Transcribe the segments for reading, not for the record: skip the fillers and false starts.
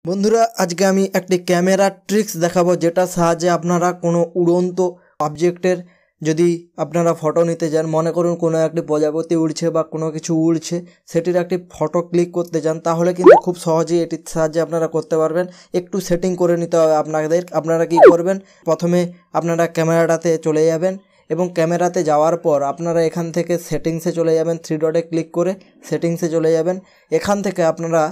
বন্ধুরা আজকে আমি একটি ক্যামেরা ট্রিক্স দেখাবো যেটা সাহায্যে আপনারা কোনো উড়ন্ত অবজেক্টের যদি আপনারা ফটো নিতে যান, মনে করুন কোনো একটি প্রজাপতি উড়ছে বা কোনো কিছু উড়ছে, সেটির একটি ফটো ক্লিক করতে চান, তাহলে কিন্তু খুব সহজেই এটির সাহায্যে আপনারা করতে পারবেন। একটু সেটিং করে নিতে হবে আপনাদের। আপনারা কি করবেন, প্রথমে আপনারা ক্যামেরাটাতে চলে যাবেন এবং ক্যামেরাতে যাওয়ার পর আপনারা এখান থেকে সেটিংসে চলে যাবেন, 3 ডটে ক্লিক করে সেটিংসে চলে যাবেন। এখান থেকে আপনারা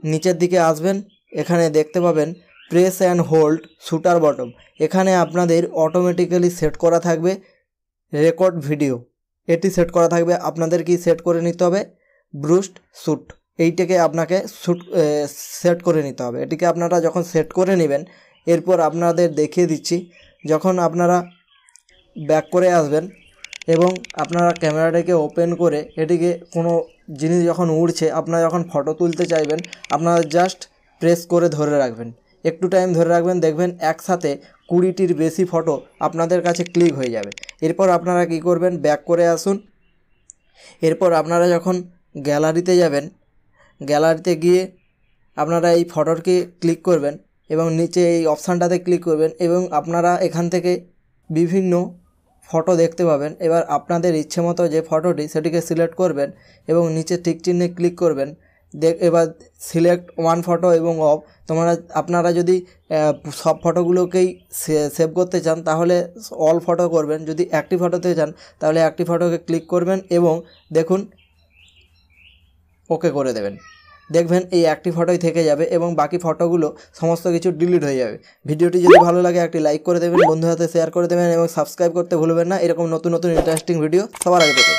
নিচের দিকে আসবেন, এখানে দেখতে পাবেন press and hold shooter bottom. এখানে আপনাদের অটোমেটিক্যালি সেট করা থাকবে রেকর্ড ভিডিও, এটি সেট করা থাকবে। আপনাদের কি সেট করে নিতে হবে, ব্রুস্ট শ্যুট, এইটাকে আপনাকে সেট করে নিতে হবে। এটিকে আপনারা যখন সেট করে নেবেন, এরপর আপনাদের দেখিয়ে দিচ্ছি, যখন আপনারা ব্যাক করে আসবেন এবং আপনারা ক্যামেরাটাকে ওপেন করে এটিকে কোনো জিনিস যখন উড়ছে, আপনারা যখন ফটো তুলতে চাইবেন, আপনারা জাস্ট প্রেস করে ধরে রাখবেন, একটু টাইম ধরে রাখবেন, দেখবেন একসাথে 20টির বেশি ফটো আপনাদের কাছে ক্লিক হয়ে যাবে। এরপর আপনারা কি করবেন, ব্যাক করে আসুন। এরপর আপনারা যখন গ্যালারিতে যাবেন, গ্যালারিতে গিয়ে আপনারা এই ফটোকে ক্লিক করবেন এবং নিচে এই অপশানটাতে ক্লিক করবেন এবং আপনারা এখান থেকে বিভিন্ন ফটো দেখতে পাবেন। এবার আপনাদের ইচ্ছে মতো যে ফটোটি সেটিকে সিলেক্ট করবেন এবং নিচে টিক চিহ্নে ক্লিক করবেন। এবার সিলেক্ট ওয়ান ফটো এবং অফ। আপনারা যদি সব ফটোগুলোকেই সেভ করতে চান তাহলে অল ফটো করবেন, যদি একটি ফটোতে চান তাহলে একটি ফটোকে ক্লিক করবেন এবং দেখুন ওকে করে দেবেন। দেখবেন এই একটি ফটোই থেকে যাবে এবং বাকি ফটোগুলো সমস্ত কিছু ডিলিট হয়ে যাবে। ভিডিওটি যদি ভালো লাগে একটি লাইক করে দেবেন, বন্ধুদের সাথে শেয়ার করে দেবেন এবং সাবস্ক্রাইব করতে ভুলবেন না এরকম নতুন নতুন ইন্টারেস্টিং ভিডিও সবার আগে পেতে।